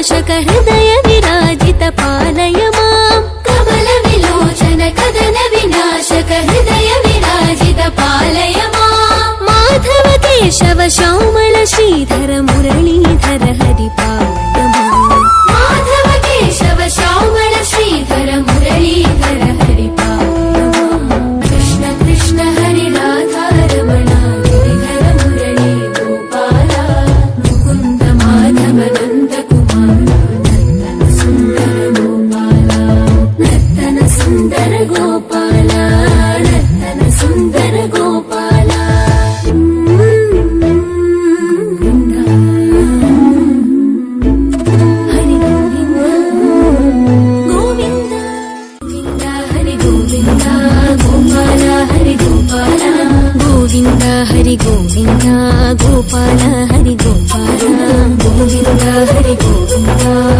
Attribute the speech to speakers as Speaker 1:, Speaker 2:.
Speaker 1: विनाशक हृदय विराजित पालय माम् कमल विलोचन कदन विनाशक हृदय विराजित पालय माम् माधव केशव श्यामल श्रीधर मुरलीधर हरि पालय माम् माधव केशव श्यामल श्रीधर मुरलीधर हरि पालय माम् कृष्ण कृष्ण हरि राधा रमण गिरिधर मुरली गोपाला मुकुंद माधव नंद कुमार नर्तन सुंदर गोपाला नर्तन सुंदर गोपाला नर्तन सुंदर गोपाला हरि गोविंद गोविंद हरि गोविंद गोपाला हरि गोपाला गोविंद हरि गोविंद गोपाला हरि गोपाला गोविंद हरि गोविंद